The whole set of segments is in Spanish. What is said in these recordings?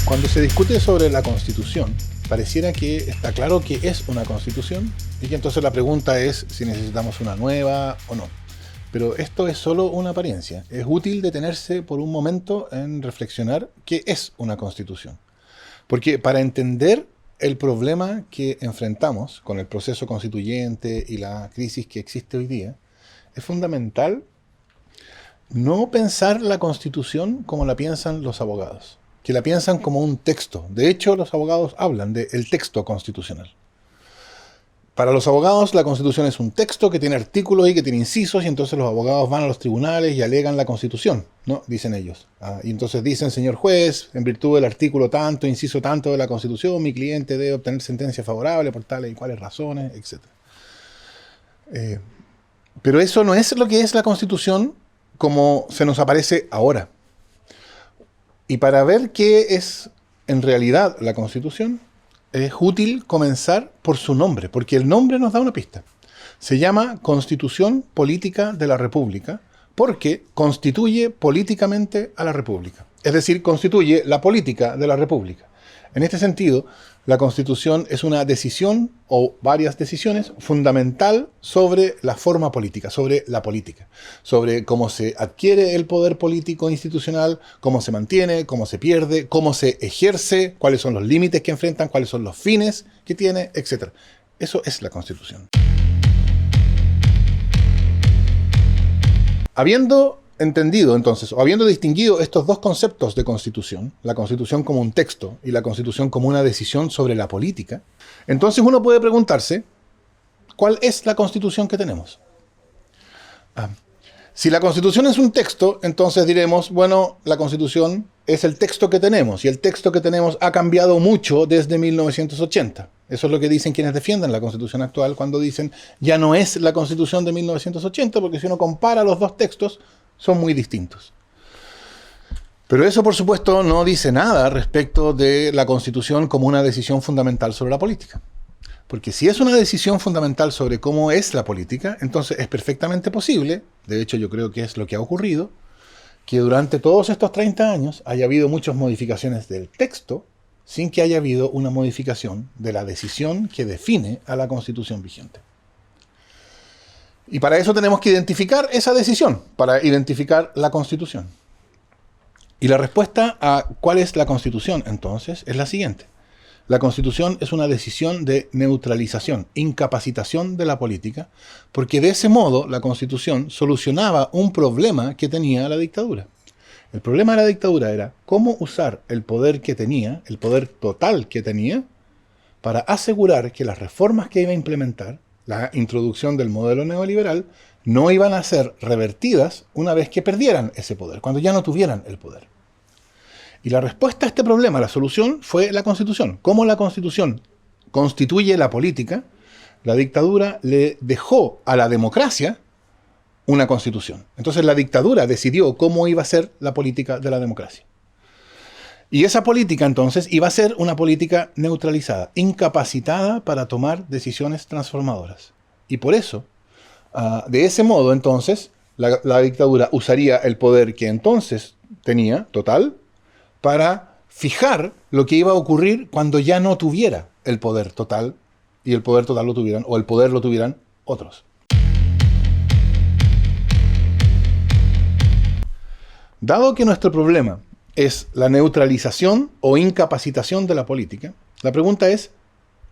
Cuando se discute sobre la Constitución, pareciera que está claro que es una Constitución y que entonces la pregunta es si necesitamos una nueva o no. Pero esto es solo una apariencia. Es útil detenerse por un momento en reflexionar qué es una Constitución. Porque para entender el problema que enfrentamos con el proceso constituyente y la crisis que existe hoy día, es fundamental no pensar la Constitución como la piensan los abogados, que la piensan como un texto. De hecho, los abogados hablan del texto constitucional. Para los abogados, la Constitución es un texto que tiene artículos y que tiene incisos, y entonces los abogados van a los tribunales y alegan la Constitución, ¿no? Dicen ellos. Y entonces dicen, señor juez, en virtud del artículo tanto, inciso tanto de la Constitución, mi cliente debe obtener sentencia favorable por tales y cuales razones, etc. Pero eso no es lo que es la Constitución como se nos aparece ahora. Y para ver qué es en realidad la Constitución, es útil comenzar por su nombre, porque el nombre nos da una pista. Se llama Constitución Política de la República, porque constituye políticamente a la República. Es decir, constituye la política de la República. En este sentido, la Constitución es una decisión, o varias decisiones, fundamental sobre la forma política, sobre la política, sobre cómo se adquiere el poder político institucional, cómo se mantiene, cómo se pierde, cómo se ejerce, cuáles son los límites que enfrentan, cuáles son los fines que tiene, etc. Eso es la Constitución. Habiendo entendido entonces, o habiendo distinguido estos dos conceptos de Constitución, la Constitución como un texto y la Constitución como una decisión sobre la política, entonces uno puede preguntarse, ¿cuál es la Constitución que tenemos? Si la Constitución es un texto, entonces diremos, bueno, la Constitución es el texto que tenemos, y el texto que tenemos ha cambiado mucho desde 1980. Eso es lo que dicen quienes defienden la Constitución actual cuando dicen, ya no es la Constitución de 1980, porque si uno compara los dos textos, son muy distintos. Pero eso, por supuesto, no dice nada respecto de la Constitución como una decisión fundamental sobre la política. Porque si es una decisión fundamental sobre cómo es la política, entonces es perfectamente posible, de hecho yo creo que es lo que ha ocurrido, que durante todos estos 30 años haya habido muchas modificaciones del texto sin que haya habido una modificación de la decisión que define a la Constitución vigente. Y para eso tenemos que identificar esa decisión, para identificar la Constitución. Y la respuesta a cuál es la Constitución, entonces, es la siguiente. La Constitución es una decisión de neutralización, incapacitación de la política, porque de ese modo la Constitución solucionaba un problema que tenía la dictadura. El problema de la dictadura era cómo usar el poder que tenía, el poder total que tenía, para asegurar que las reformas que iba a implementar, la introducción del modelo neoliberal, no iban a ser revertidas una vez que perdieran ese poder, cuando ya no tuvieran el poder. Y la respuesta a este problema, la solución, fue la Constitución. Como la Constitución constituye la política, la dictadura le dejó a la democracia una Constitución. Entonces la dictadura decidió cómo iba a ser la política de la democracia. Y esa política, entonces, iba a ser una política neutralizada, incapacitada para tomar decisiones transformadoras. Y por eso, de ese modo, entonces, la dictadura usaría el poder que entonces tenía, total, para fijar lo que iba a ocurrir cuando ya no tuviera el poder total, y el poder total lo tuvieran, o el poder lo tuvieran otros. Dado que nuestro problema es la neutralización o incapacitación de la política, la pregunta es,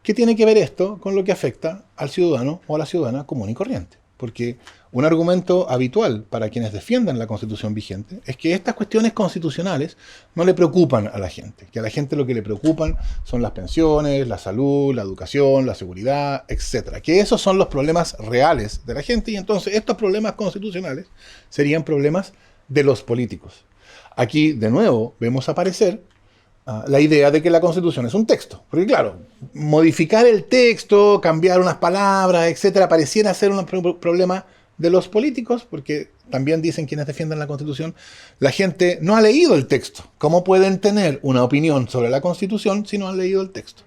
¿qué tiene que ver esto con lo que afecta al ciudadano o a la ciudadana común y corriente? Porque un argumento habitual para quienes defiendan la Constitución vigente es que estas cuestiones constitucionales no le preocupan a la gente, que a la gente lo que le preocupan son las pensiones, la salud, la educación, la seguridad, etc. Que esos son los problemas reales de la gente, y entonces estos problemas constitucionales serían problemas de los políticos. Aquí, de nuevo, vemos aparecer la idea de que la Constitución es un texto. Porque, claro, modificar el texto, cambiar unas palabras, etcétera, pareciera ser un problema de los políticos, porque también dicen quienes defienden la Constitución, la gente no ha leído el texto. ¿Cómo pueden tener una opinión sobre la Constitución si no han leído el texto?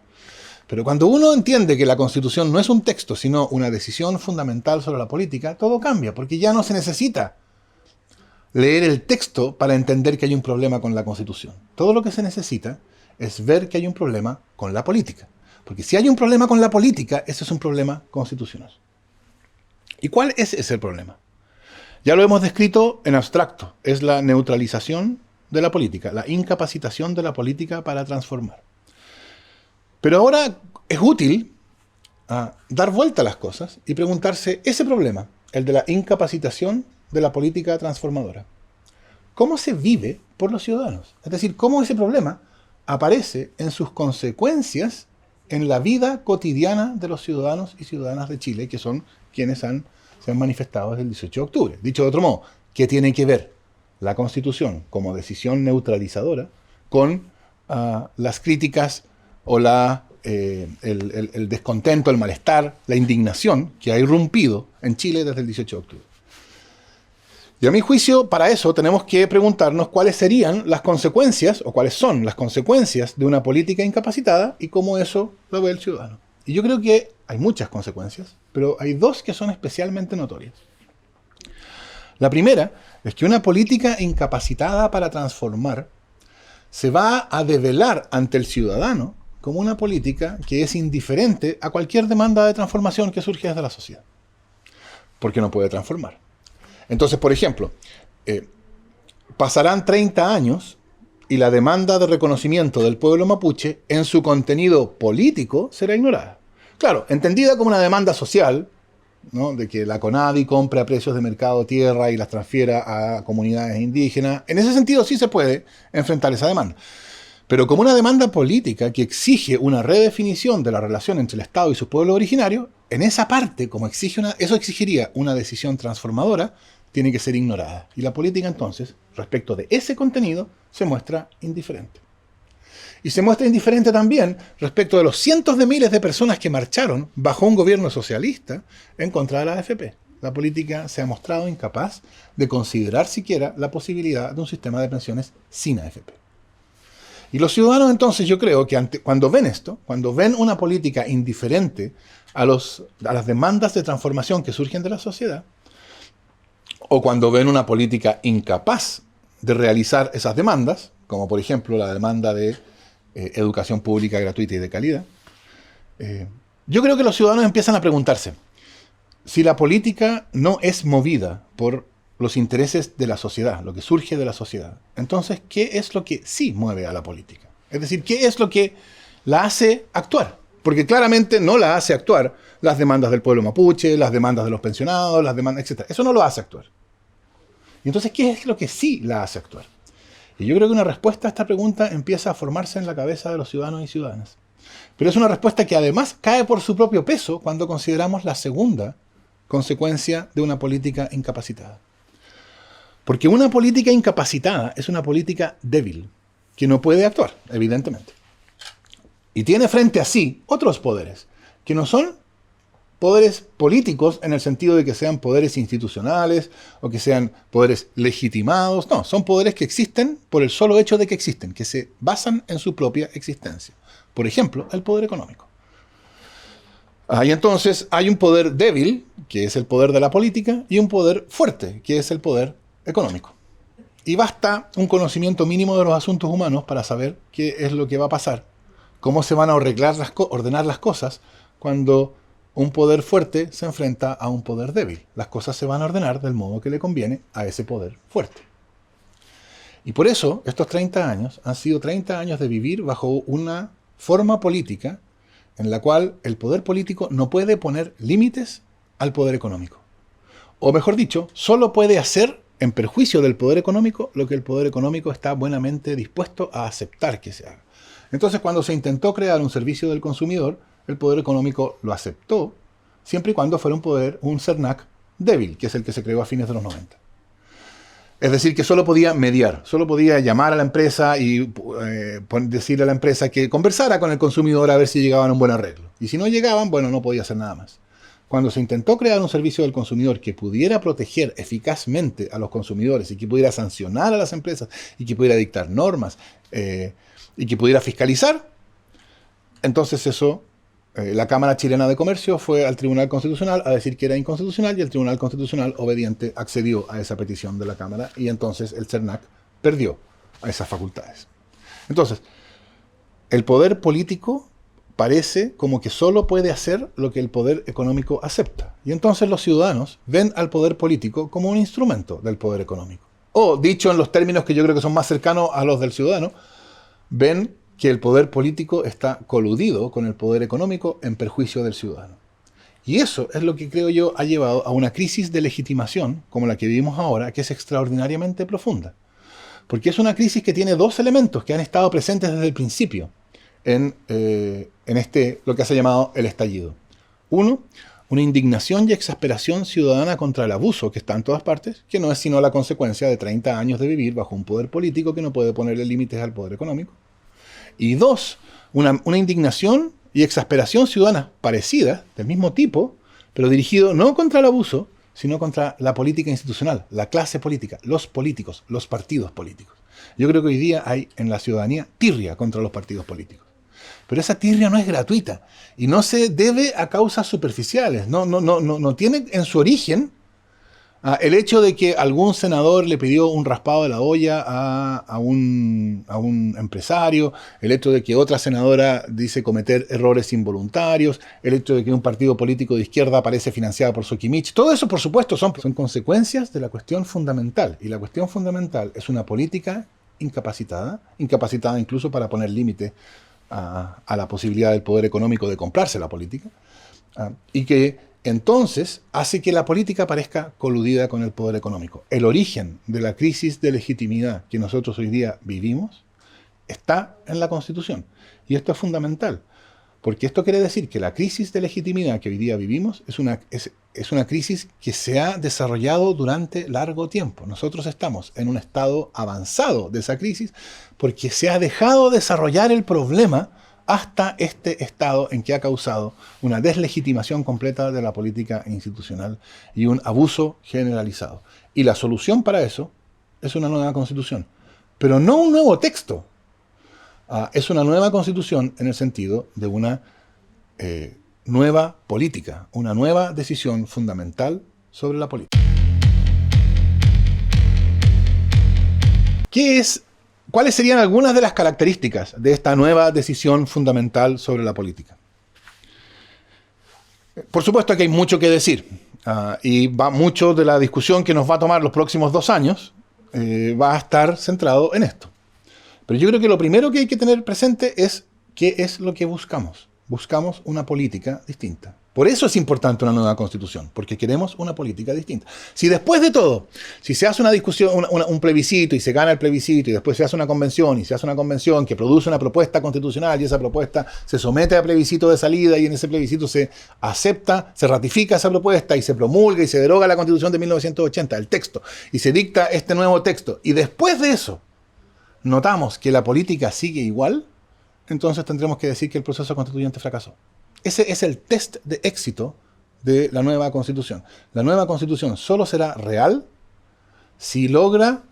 Pero cuando uno entiende que la Constitución no es un texto, sino una decisión fundamental sobre la política, todo cambia, porque ya no se necesita leer el texto para entender que hay un problema con la Constitución. Todo lo que se necesita es ver que hay un problema con la política. Porque si hay un problema con la política, ese es un problema constitucional. ¿Y cuál es ese problema? Ya lo hemos descrito en abstracto. Es la neutralización de la política, la incapacitación de la política para transformar. Pero ahora es útil dar vuelta a las cosas y preguntarse ese problema, el de la incapacitación de la política transformadora. ¿Cómo se vive por los ciudadanos? Es decir, cómo ese problema aparece en sus consecuencias en la vida cotidiana de los ciudadanos y ciudadanas de Chile, que son quienes se han manifestado desde el 18 de octubre. Dicho de otro modo, ¿qué tiene que ver la Constitución como decisión neutralizadora con las críticas o el descontento, el malestar, la indignación que ha irrumpido en Chile desde el 18 de octubre? Y a mi juicio, para eso tenemos que preguntarnos cuáles serían las consecuencias, o cuáles son las consecuencias de una política incapacitada y cómo eso lo ve el ciudadano. Y yo creo que hay muchas consecuencias, pero hay dos que son especialmente notorias. La primera es que una política incapacitada para transformar se va a develar ante el ciudadano como una política que es indiferente a cualquier demanda de transformación que surge desde la sociedad, porque no puede transformar. Entonces, por ejemplo, pasarán 30 años y la demanda de reconocimiento del pueblo mapuche en su contenido político será ignorada. Claro, entendida como una demanda social, ¿no?, de que la CONADI compre a precios de mercado tierra y las transfiera a comunidades indígenas. En ese sentido sí se puede enfrentar esa demanda. Pero como una demanda política que exige una redefinición de la relación entre el Estado y su pueblo originario, en esa parte, como eso exigiría una decisión transformadora, tiene que ser ignorada. Y la política entonces, respecto de ese contenido, se muestra indiferente. Y se muestra indiferente también respecto de los cientos de miles de personas que marcharon bajo un gobierno socialista en contra de la AFP. La política se ha mostrado incapaz de considerar siquiera la posibilidad de un sistema de pensiones sin AFP. Y los ciudadanos entonces, yo creo que cuando ven esto, cuando ven una política indiferente a las demandas de transformación que surgen de la sociedad, o cuando ven una política incapaz de realizar esas demandas, como por ejemplo la demanda de educación pública gratuita y de calidad, yo creo que los ciudadanos empiezan a preguntarse, si la política no es movida por los intereses de la sociedad, lo que surge de la sociedad, entonces, ¿qué es lo que sí mueve a la política? Es decir, ¿qué es lo que la hace actuar? Porque claramente no la hace actuar las demandas del pueblo mapuche, las demandas de los pensionados, las demandas, etc. Eso no lo hace actuar. Y entonces, ¿qué es lo que sí la hace actuar? Y yo creo que una respuesta a esta pregunta empieza a formarse en la cabeza de los ciudadanos y ciudadanas. Pero es una respuesta que además cae por su propio peso cuando consideramos la segunda consecuencia de una política incapacitada. Porque una política incapacitada es una política débil, que no puede actuar, evidentemente. Y tiene frente a sí otros poderes, que no son poderes políticos en el sentido de que sean poderes institucionales o que sean poderes legitimados. No, son poderes que existen por el solo hecho de que existen, que se basan en su propia existencia. Por ejemplo, el poder económico. Y entonces hay un poder débil, que es el poder de la política, y un poder fuerte, que es el poder económico. Y basta un conocimiento mínimo de los asuntos humanos para saber qué es lo que va a pasar, cómo se van a ordenar las cosas cuando un poder fuerte se enfrenta a un poder débil. Las cosas se van a ordenar del modo que le conviene a ese poder fuerte. Y por eso estos 30 años han sido 30 años de vivir bajo una forma política en la cual el poder político no puede poner límites al poder económico. O mejor dicho, solo puede hacer en perjuicio del poder económico lo que el poder económico está buenamente dispuesto a aceptar que se haga. Entonces, cuando se intentó crear un servicio del consumidor, el poder económico lo aceptó, siempre y cuando fuera un CERNAC débil, que es el que se creó a fines de los 90. Es decir, que solo podía mediar, solo podía llamar a la empresa y decirle a la empresa que conversara con el consumidor a ver si llegaban a un buen arreglo. Y si no llegaban, bueno, no podía hacer nada más. Cuando se intentó crear un servicio del consumidor que pudiera proteger eficazmente a los consumidores y que pudiera sancionar a las empresas y que pudiera dictar normas y que pudiera fiscalizar, entonces eso, la Cámara Chilena de Comercio fue al Tribunal Constitucional a decir que era inconstitucional y el Tribunal Constitucional obediente accedió a esa petición de la Cámara y entonces el CERNAC perdió a esas facultades. Entonces, el poder político parece como que solo puede hacer lo que el poder económico acepta. Y entonces los ciudadanos ven al poder político como un instrumento del poder económico. O, dicho en los términos que yo creo que son más cercanos a los del ciudadano, ven que el poder político está coludido con el poder económico en perjuicio del ciudadano. Y eso es lo que creo yo ha llevado a una crisis de legitimación, como la que vivimos ahora, que es extraordinariamente profunda. Porque es una crisis que tiene dos elementos que han estado presentes desde el principio en lo que se ha llamado el estallido. Uno, una indignación y exasperación ciudadana contra el abuso que está en todas partes, que no es sino la consecuencia de 30 años de vivir bajo un poder político que no puede ponerle límites al poder económico. Y dos, una indignación y exasperación ciudadana parecidas, del mismo tipo, pero dirigido no contra el abuso, sino contra la política institucional, la clase política, los políticos, los partidos políticos. Yo creo que hoy día hay en la ciudadanía tirria contra los partidos políticos. Pero esa tirria no es gratuita y no se debe a causas superficiales. No tiene en su origen el hecho de que algún senador le pidió un raspado de la olla a un empresario, el hecho de que otra senadora dice cometer errores involuntarios, el hecho de que un partido político de izquierda aparece financiado por Sokimich. Todo eso, por supuesto, son consecuencias de la cuestión fundamental. Y la cuestión fundamental es una política incapacitada incluso para poner límite a la posibilidad del poder económico de comprarse la política, y que entonces hace que la política parezca coludida con el poder económico. El origen de la crisis de legitimidad que nosotros hoy día vivimos está en la Constitución. Y esto es fundamental, porque esto quiere decir que la crisis de legitimidad que hoy día vivimos es una crisis que se ha desarrollado durante largo tiempo. Nosotros estamos en un estado avanzado de esa crisis porque se ha dejado desarrollar el problema hasta este estado en que ha causado una deslegitimación completa de la política institucional y un abuso generalizado. Y la solución para eso es una nueva constitución, pero no un nuevo texto. Es una nueva constitución en el sentido de una nueva política, una nueva decisión fundamental sobre la política. ¿Cuáles serían algunas de las características de esta nueva decisión fundamental sobre la política? Por supuesto que hay mucho que decir, y mucho de la discusión que nos va a tomar los próximos 2 años va a estar centrado en esto. Pero yo creo que lo primero que hay que tener presente es qué es lo que buscamos. Buscamos una política distinta. Por eso es importante una nueva constitución, porque queremos una política distinta. Si después de todo, si se hace una discusión, un plebiscito y se gana el plebiscito y después se hace una convención y se hace una convención que produce una propuesta constitucional y esa propuesta se somete a plebiscito de salida y en ese plebiscito se acepta, se ratifica esa propuesta y se promulga y se deroga la Constitución de 1980, el texto, y se dicta este nuevo texto, y después de eso notamos que la política sigue igual, entonces tendremos que decir que el proceso constituyente fracasó. Ese es el test de éxito de la nueva Constitución. La nueva Constitución solo será real si logra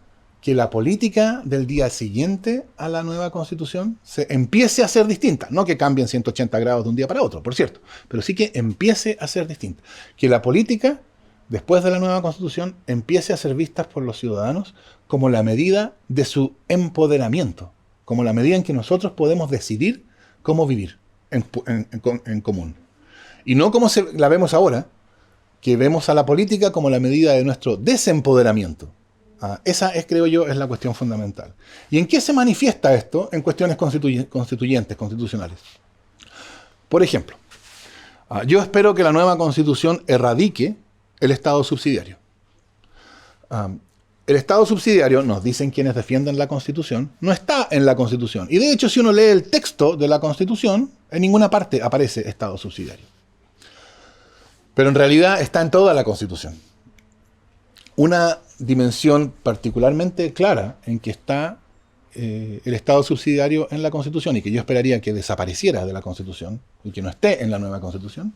que la política del día siguiente a la nueva Constitución se empiece a ser distinta. No que cambie en 180 grados de un día para otro, por cierto, pero sí que empiece a ser distinta. Que la política, después de la nueva Constitución, empiece a ser vista por los ciudadanos como la medida de su empoderamiento, como la medida en que nosotros podemos decidir cómo vivir en común. Y no como la vemos ahora, que vemos a la política como la medida de nuestro desempoderamiento. Esa es, creo yo, es la cuestión fundamental. ¿Y en qué se manifiesta esto? En cuestiones constituyentes, constitucionales. Por ejemplo, yo espero que la nueva Constitución erradique el Estado subsidiario. El Estado subsidiario, nos dicen quienes defienden la Constitución, no está en la Constitución. Y de hecho, si uno lee el texto de la Constitución, en ninguna parte aparece Estado subsidiario. Pero en realidad está en toda la Constitución. Una dimensión particularmente clara en que está el Estado subsidiario en la Constitución y que yo esperaría que desapareciera de la Constitución y que no esté en la nueva Constitución,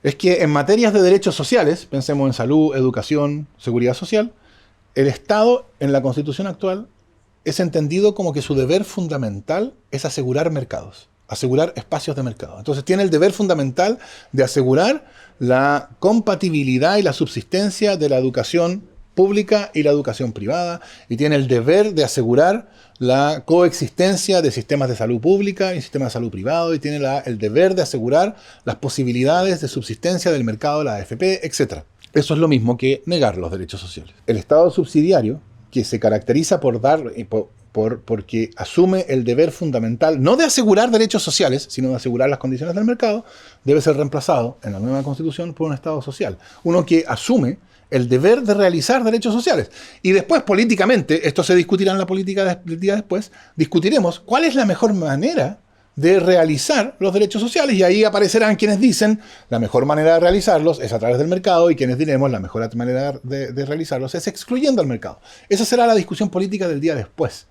es que en materias de derechos sociales, pensemos en salud, educación, seguridad social, el Estado, en la Constitución actual, es entendido como que su deber fundamental es asegurar mercados, asegurar espacios de mercado. Entonces tiene el deber fundamental de asegurar la compatibilidad y la subsistencia de la educación pública y la educación privada, y tiene el deber de asegurar la coexistencia de sistemas de salud pública y sistemas de salud privado, y tiene el deber de asegurar las posibilidades de subsistencia del mercado de la AFP, etc. Eso es lo mismo que negar los derechos sociales. El Estado subsidiario, que se caracteriza porque asume el deber fundamental, no de asegurar derechos sociales, sino de asegurar las condiciones del mercado, debe ser reemplazado en la nueva Constitución por un Estado social. Uno que asume el deber de realizar derechos sociales. Y después, políticamente, esto se discutirá en la política del día después, discutiremos cuál es la mejor manera de realizar los derechos sociales, y ahí aparecerán quienes dicen la mejor manera de realizarlos es a través del mercado, y quienes diremos la mejor manera de realizarlos es excluyendo al mercado. Esa será la discusión política del día después.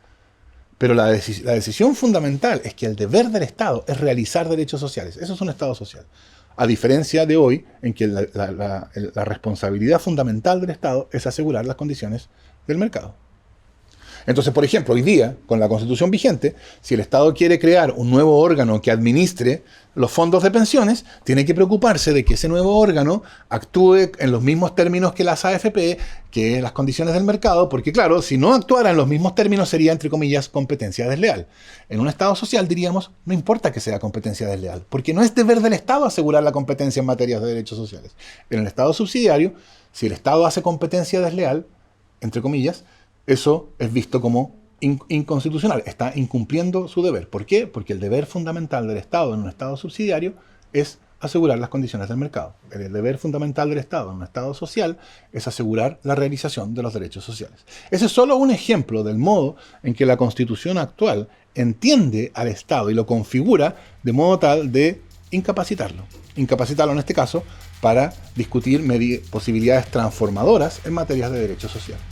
Pero la decisión fundamental es que el deber del Estado es realizar derechos sociales. Eso es un Estado social. A diferencia de hoy, en que la responsabilidad fundamental del Estado es asegurar las condiciones del mercado. Entonces, por ejemplo, hoy día, con la Constitución vigente, si el Estado quiere crear un nuevo órgano que administre los fondos de pensiones, tiene que preocuparse de que ese nuevo órgano actúe en los mismos términos que las AFP, que las condiciones del mercado, porque claro, si no actuara en los mismos términos sería, entre comillas, competencia desleal. En un Estado social diríamos, no importa que sea competencia desleal, porque no es deber del Estado asegurar la competencia en materia de derechos sociales. En el Estado subsidiario, si el Estado hace competencia desleal, entre comillas, eso es visto como inconstitucional, está incumpliendo su deber. ¿Por qué? Porque el deber fundamental del Estado en un Estado subsidiario es asegurar las condiciones del mercado. El deber fundamental del Estado en un Estado social es asegurar la realización de los derechos sociales. Ese es solo un ejemplo del modo en que la Constitución actual entiende al Estado y lo configura de modo tal de incapacitarlo. Incapacitarlo en este caso para discutir posibilidades transformadoras en materia de derechos sociales.